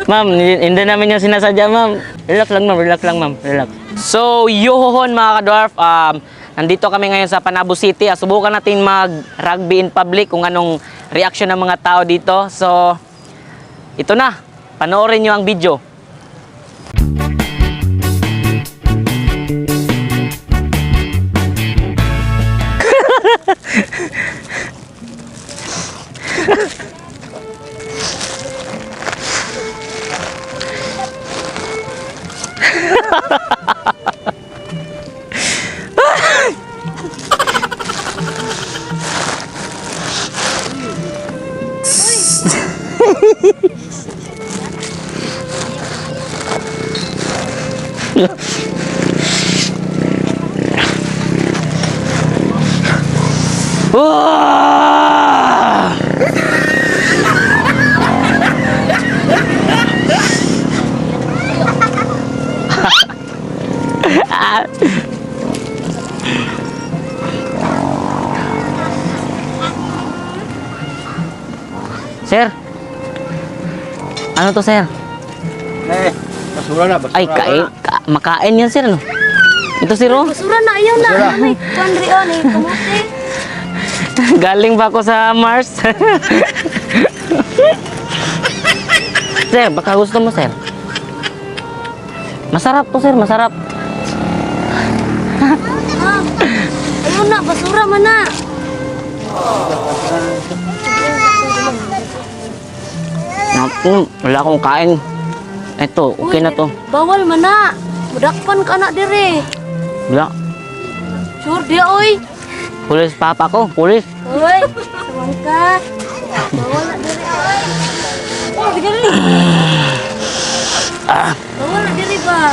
Ma'am, hindi namin yung sinasadya, ma'am. Relax lang, ma'am. Relax lang, ma'am. Relax. So, yohohon mga ka-dwarf. Nandito kami ngayon sa Panabo City. Subukan natin mag-rugby in public kung anong reaction ng mga tao dito. So, ito na. Panoorin nyo ang video. Sir, ano to, sir? Basura na, basura. Ay, makain yan, sir, no? Ito, sir, oh. Basura na, ayaw na. Ay, Pandri, oh, eh, kamuti. Galing ba ako sa Mars? Sir, baka gusto mo, sir? Masarap to, sir, masarap. Ayaw na, basura man na. Wala akong kain. Ito, okay na to. Bawal man na. Budakpan ka na dire. Wala. Sure dia, oy. Pulis papa ko, pulis. Oy, sawan ka. Bawal na dire, oy. Oh, sige rin. Bawal na dire ba?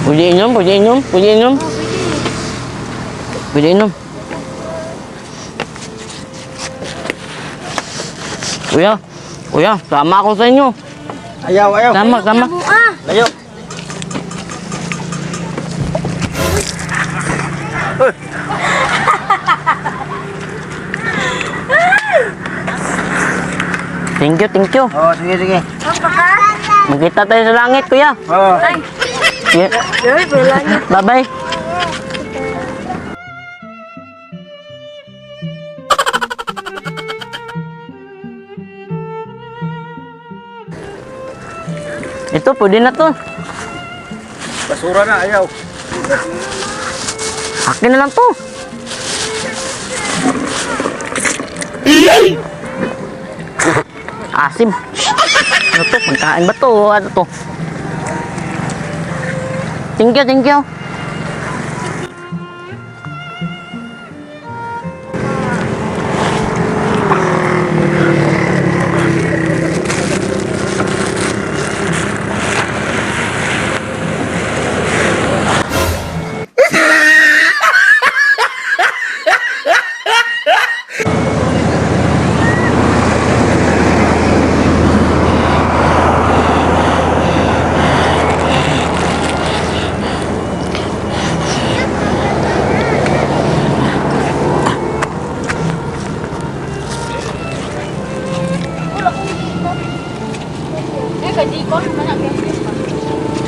Pwede inom, pwede inom, pwede inom. Oh, pwede. Pwede inom. Kuya, sama ako sa inyo. Ayaw, ayaw. Sama. Mo, ah. Layo. Thank you. Oh, sige. Ang baka. Magkita tayo sa langit, kuya. Oh. Ay, Yeah. ay, wala na. Bye-bye. Ito, pwede na to. Basura na, ayaw. Akin na lang to. Asim. Ano to? Pagkain ba to? Ano to? Thank you.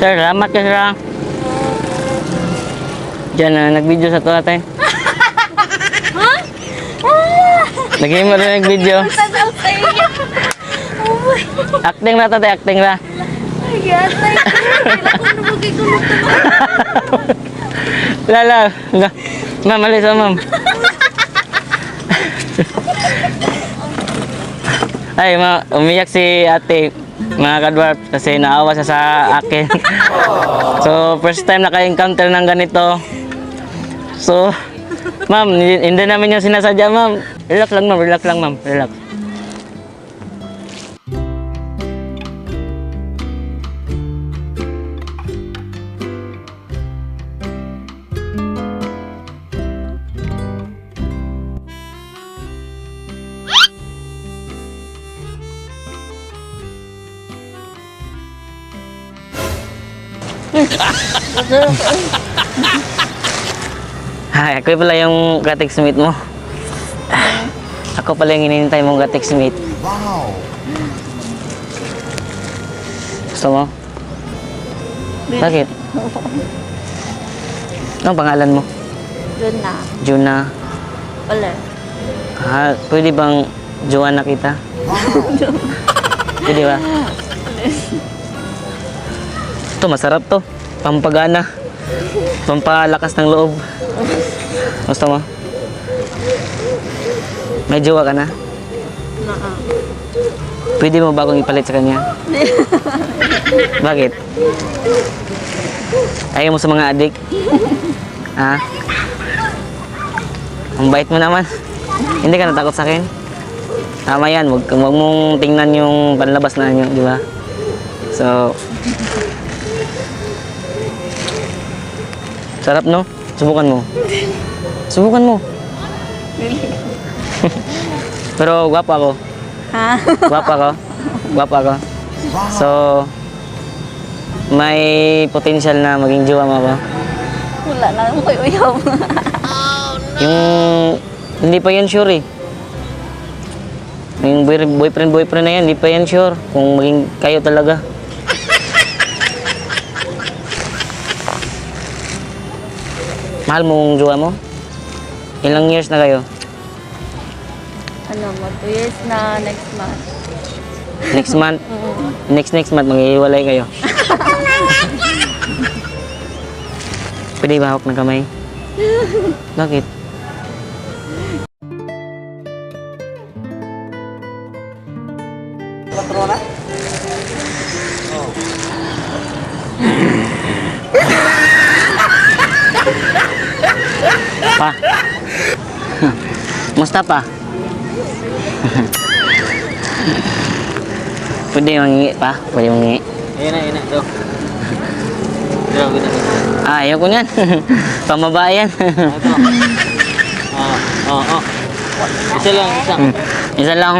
Sir, salamat ka, sir. Diyan na, nag-video sa to natin. Ha? Lagay mo rin nag-video. Tagal sa iyo. Uy. Acting na, tatay, acting na. Ay, yatay. Kailan ko nabagay ko nito. Lala. Ma'am, alis na, ma'am. Ay, umiyak si ate, mga ka-dwarf, kasi naawa siya sa akin. So, first time naka-encounter ng ganito. So, ma'am, hindi namin yung sinasadya, ma'am. Relax lang, ma'am. Relax. Hi, ako pala yung ka-text mate mo. Ako pala yung hinihintay mong ka-text mate. Gusto mo? Bakit? Anong pangalan mo? Doon na. Juna. Wala. Pwede bang Joanna kita? Pwede ba? Ito, masarap to. Pampagana. Pampalakas ng loob. Gusto mo? May jowa ka na? Naa. Pwede mo ba akong ipalit sa kanya? Bakit? Ayaw mo sa mga adik? Ha? Ang bait mo naman. Hindi ka natakot sa akin? Tama yan. Huwag mong tingnan yung panlabas na nyo, di ba? So, sarap, no? Subukan mo. Subukan mo. Pero gwapa ako. Ha? Gwapa ako. Gwapa ako. So, may potential na maging jowa mo ba? Wala na ako kayo uyaw. Yung, hindi pa yan sure eh. Yung boyfriend na yan, hindi pa yan sure kung maging kayo talaga. Mahal mo yung jowa mo? Ilang years na kayo? Ano mo, 2 years na next month. Next month? Next month, maghihiwalay kayo. Pwede ba hawak ng kamay? Bakit? Patrona? Pa? Musta pa? Pwede mangingi pa? Pwede mangingi? Ayan na, ito. Grabe na. Ayaw ko niyan. Pamaba yan. Ito. Isa lang, isa. Isa lang.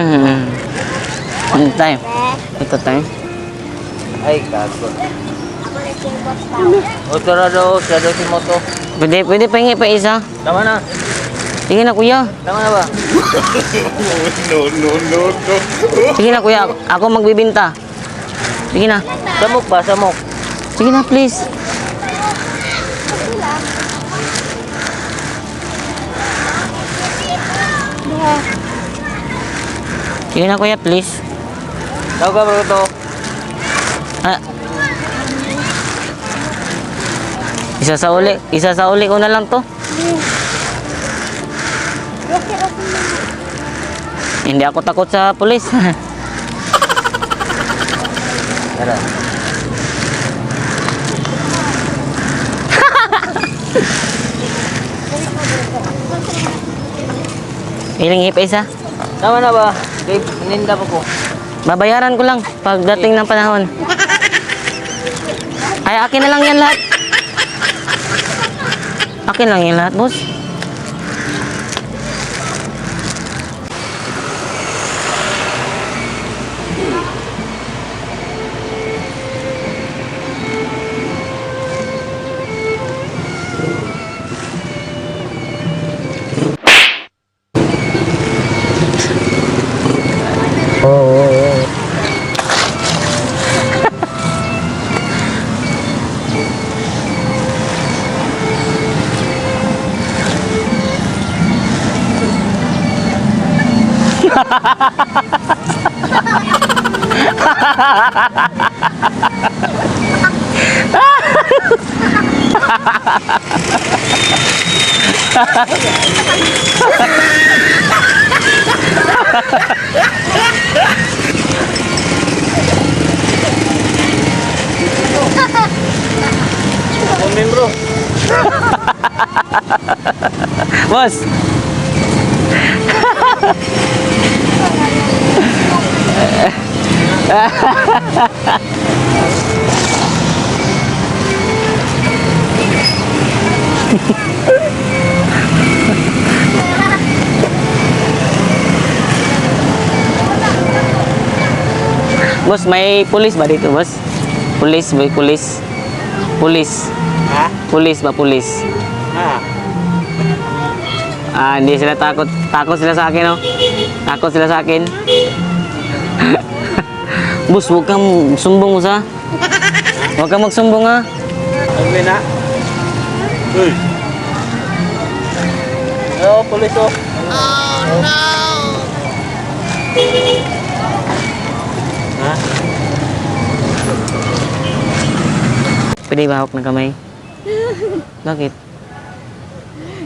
Ano tayo? Ito tayo. Ay, gago. Otora daw, siya daw si Moto. Pwede pahingi pa isa. Tama na. Sige na kuya. Tama na ba? Sige na kuya. Ako magbibinta. Sige na. Samok ba? Samok. Sige na please. Sige na kuya please. Tawag ka bro to. Ah. Isa sa uli ko na lang to. Hindi ako takot sa pulis. Tara. Ilang hip isa? Tama na ba? Dave, ininda pa ko. Babayaran ko lang pagdating ng panahon. Ay, akin na lang yan lahat. Akin lang yan lahat, boss. Membro. Boss. Boss, may pulis ba dito, boss? Pulis, may pulis. Pulis. Ha? Pulis ba, pulis? Ha? Hindi sila takot. Takot sila sa akin, oh. Takot sila sa akin. Boss, huwag kang sumbong sa. Huwag kang magsumbong ha. Agli na. Uy. Oh, pulis oh. Ha? Pwede ba hawak ng kamay? Bakit?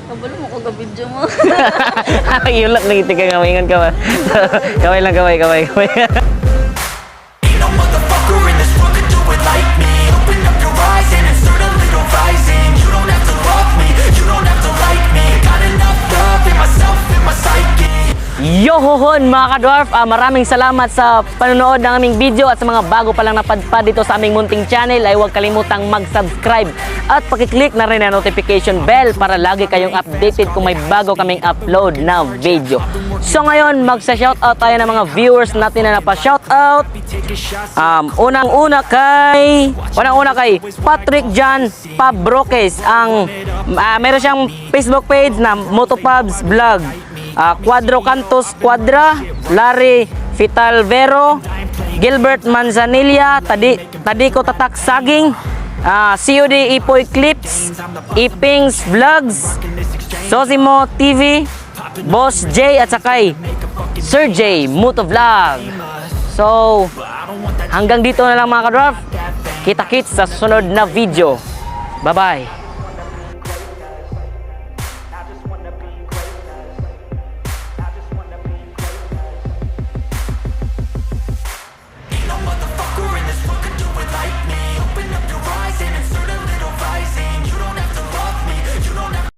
Kabalo mo ko ga-video mo. Yulak na itik ka kamay. Ingat ka ba? Kamay lang, kamay. Ain't no motherfucker in this world could do it like me. Open up your eyes and insert a little rising. You don't have to love me, you don't have to like me. Got enough love in myself, in my psyche. Yohohon mga ka-dwarf, maraming salamat sa panonood ng aming video at sa mga bago pa lang napadpad dito sa aming munting channel ay huwag kalimutang mag-subscribe at pakiclick na rin ang notification bell para lagi kayong updated kung may bago kaming upload na video. So ngayon, magsa-shoutout tayo ng mga viewers natin na napa-shoutout. Unang-una kay Patrick John Pabroques. Meron siyang Facebook page na Motopubs Vlog. Cuadro Cantos Cuadra, Larry Fitalvero, Gilbert Manzanilla, Tadiko Tatak Saging, COD Ipoy Clips, Ipings Vlogs, Sosimo TV, Boss J at sakay Sir J Muto Vlog. So, hanggang dito na lang mga ka-dwarf. Kita-kits sa susunod na video. Bye-bye.